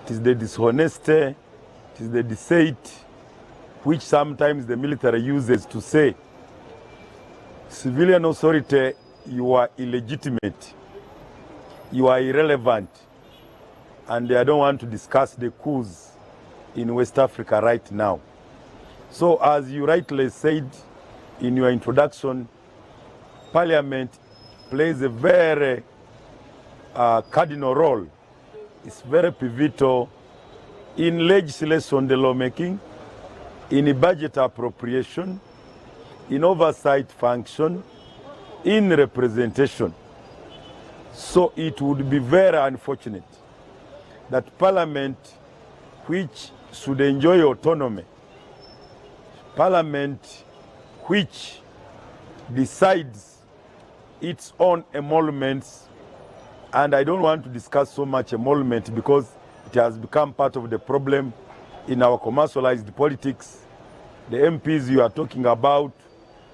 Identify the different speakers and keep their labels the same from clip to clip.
Speaker 1: it is the dishonesty, it is the deceit, which sometimes the military uses to say, civilian authority, you are illegitimate, you are irrelevant, and I don't want to discuss the coups in West Africa right now. So as you rightly said in your introduction, Parliament plays a very cardinal role. It's very pivotal in legislation, the lawmaking, in budget appropriation, in oversight function, in representation. So it would be very unfortunate that Parliament, which should enjoy autonomy, Parliament which decides its own emoluments, and I don't want to discuss so much emolument because it has become part of the problem in our commercialized politics. The MPs you are talking about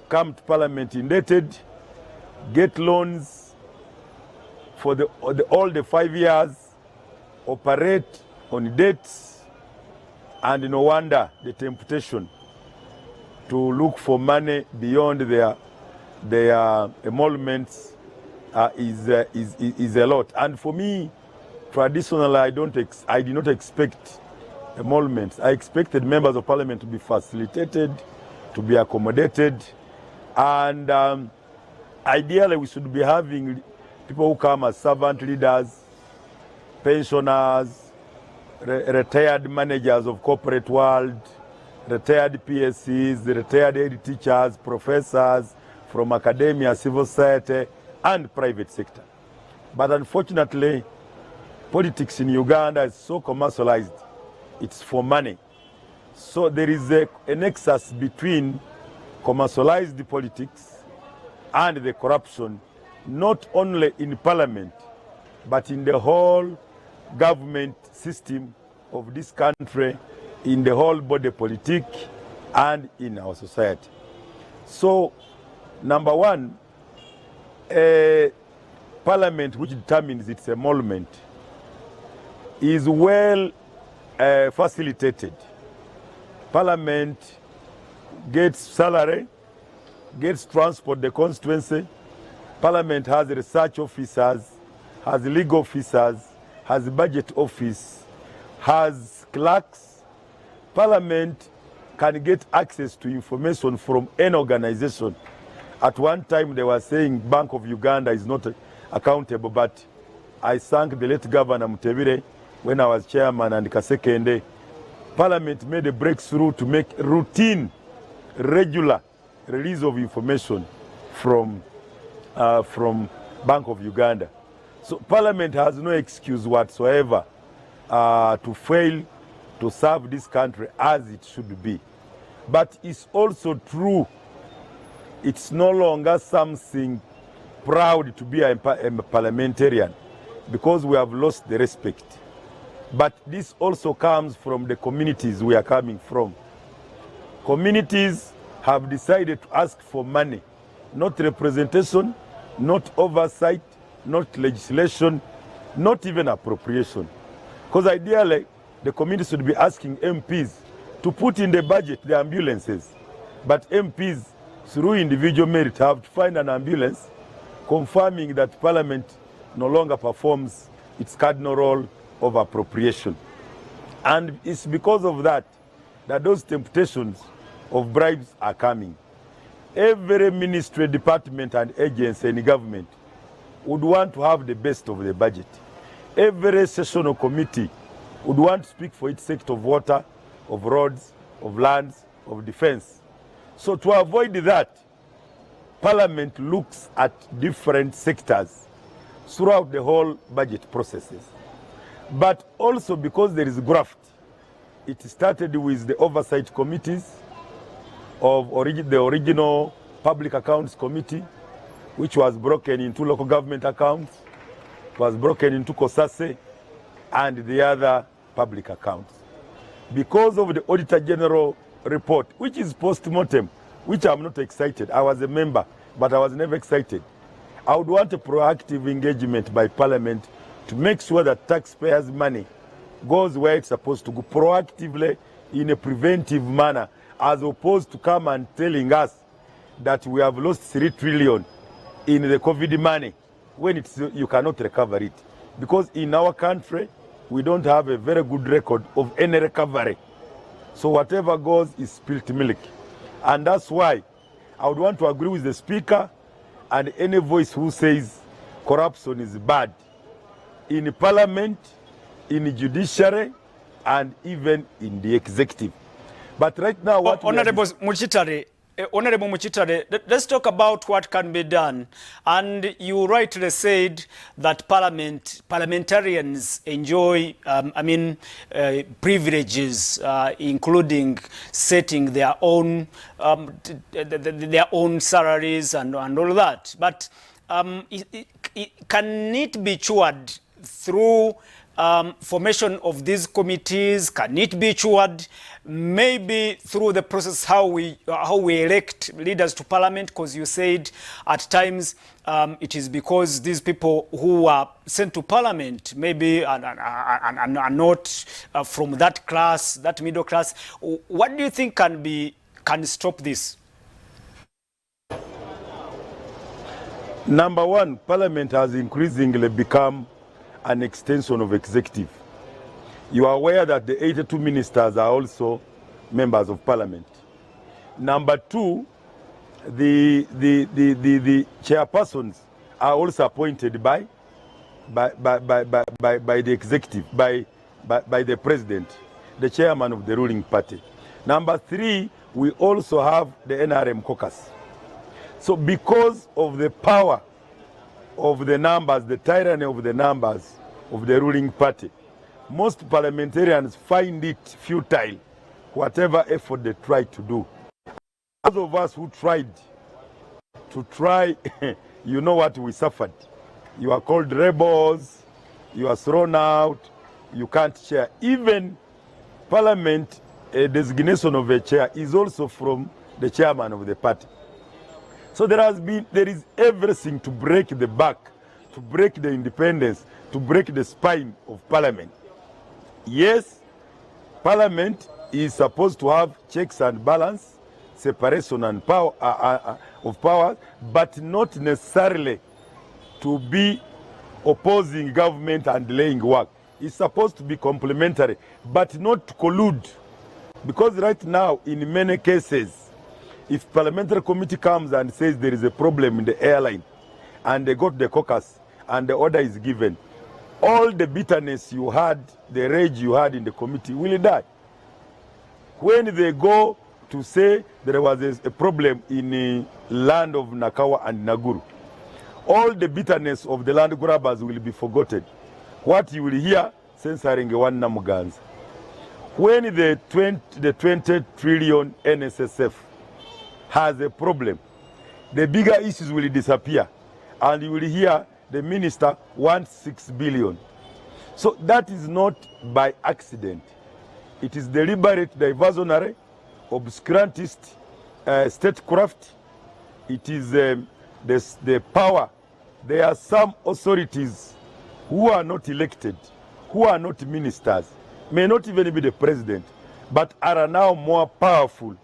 Speaker 1: come to Parliament indebted, get loans for all the 5 years, operate on debts, and no wonder the temptation to look for money beyond their emoluments is a lot. And for me, traditionally, I did not expect emoluments. I expected members of Parliament to be facilitated, to be accommodated, and ideally we should be having people who come as servant leaders, pensioners, retired managers of corporate world, retired PSCs, retired head teachers, professors from academia, civil society, and private sector. But unfortunately, politics in Uganda is so commercialized. It's for money. So there is a nexus between commercialized politics and the corruption, not only in Parliament, but in the whole government system of this country, in the whole body politic, and in our society. So, number one, a Parliament which determines its emolument is well facilitated. Parliament gets salary, gets transport the constituency. Parliament has research officers, has legal officers, has budget office, has clerks. Parliament can get access to information from any organization. At one time they were saying Bank of Uganda is not accountable, but I thank the late Governor Mutebire when I was chairman and Kasekende. Parliament made a breakthrough to make routine, regular release of information from Bank of Uganda. So Parliament has no excuse whatsoever to fail to serve this country as it should be. But it's also true, it's no longer something proud to be a parliamentarian because we have lost the respect. But this also comes from the communities we are coming from. Communities have decided to ask for money, not representation, not oversight, not legislation, not even appropriation. Because ideally, the community should be asking MPs to put in the budget the ambulances. But MPs, through individual merit, have to find an ambulance, confirming that Parliament no longer performs its cardinal role of appropriation. And it's because of that those temptations of bribes are coming. Every ministry, department, and agency in government would want to have the best of the budget. Every sessional committee would want to speak for its sector of water, of roads, of lands, of defense. So to avoid that, Parliament looks at different sectors throughout the whole budget processes. But also because there is graft, it started with the oversight committees of the original Public Accounts Committee, which was broken into local government accounts, was broken into COSASE, and the other public accounts. Because of the Auditor General report, which is post-mortem, which I'm not excited. I was a member, but I was never excited. I would want a proactive engagement by Parliament to make sure that taxpayers' money goes where it's supposed to go, proactively in a preventive manner, as opposed to come and telling us that we have lost 3 trillion in the COVID money when it's, you cannot recover it. Because in our country, we don't have a very good record of any recovery. So whatever goes is spilt milk. And that's why I would want to agree with the Speaker and any voice who says corruption is bad in Parliament, in the judiciary, and even in the executive. But right now, what
Speaker 2: Honorable Muchitare, Honorable Muchitare, let's talk about what can be done. And you rightly said that parliamentarians enjoy, privileges, including setting their own salaries and all that. But can it be cured through formation of these committees? Can it be cured maybe through the process how we elect leaders to parliament? Because you said at times it is because these people who are sent to parliament maybe are not from that class, that middle class. What do you think can stop this?
Speaker 1: Number one, Parliament has increasingly become an extension of executive. You are aware that the 82 ministers are also members of Parliament. Number two, the chairpersons are also appointed by the executive, by the president, the chairman of the ruling party. Number three, we also have the NRM caucus. So because of the power of the numbers, the tyranny of the numbers of the ruling party, most parliamentarians find it futile, whatever effort they try to do. Those of us who tried to you know what we suffered. You are called rebels, you are thrown out, you can't chair. Even Parliament, a designation of a chair is also from the chairman of the party. So there is everything to break the back, to break the independence, to break the spine of Parliament. Yes, Parliament is supposed to have checks and balance, separation and power of powers, but not necessarily to be opposing government and delaying work. It's supposed to be complementary, but not to collude. Because right now, in many cases, if parliamentary committee comes and says there is a problem in the airline, and they got the caucus, and the order is given, all the bitterness you had, the rage you had in the committee will die. When they go to say there was a problem in the land of Nakawa and Naguru, all the bitterness of the land grabbers will be forgotten. What you will hear, censoring one Namuganza. When the 20 trillion NSSF has a problem, the bigger issues will disappear, and you will hear the minister wants 6 billion. So that is not by accident. It is deliberate, diversionary, obscurantist statecraft. It is the power. There are some authorities who are not elected, who are not ministers, may not even be the president, but are now more powerful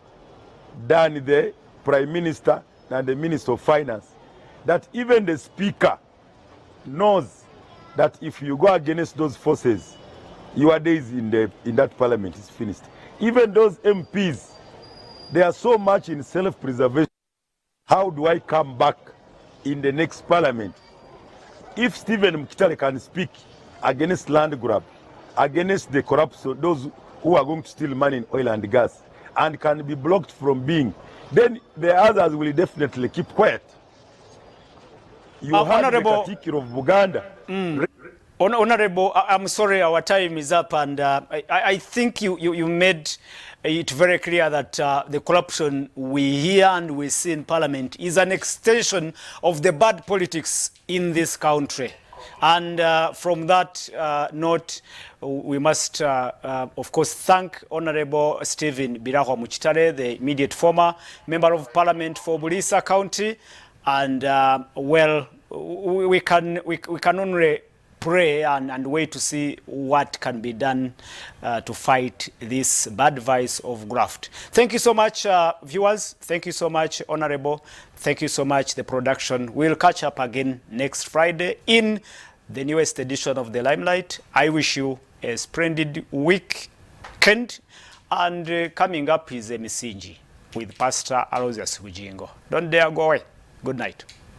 Speaker 1: than the prime minister and the minister of finance. That even the speaker knows that if you go against those forces, your days in that parliament is finished. Even those MPs, they are so much in self-preservation. How do I come back in the next parliament? If Stephen Mkitale can speak against land grab, against the corruption, those who are going to steal money in oil and gas, and can be blocked from being, then the others will definitely keep quiet. You have the particular of Buganda.
Speaker 2: Honorable, I'm sorry, our time is up, and I think you made it very clear that the corruption we hear and we see in Parliament is an extension of the bad politics in this country. And from that note, we must, of course, thank Honorable Stephen Birahwa Muchitare, the immediate former Member of Parliament for Bulisa County. And well, we can only pray and wait to see what can be done to fight this bad vice of graft. Thank you so much, viewers. Thank you so much, Honorable. Thank you so much, the production. We'll catch up again next Friday in the newest edition of the Limelight. I wish you a splendid weekend. And coming up is Emisinji with Pastor Aloysius Bujingo. Don't dare go away. Good night.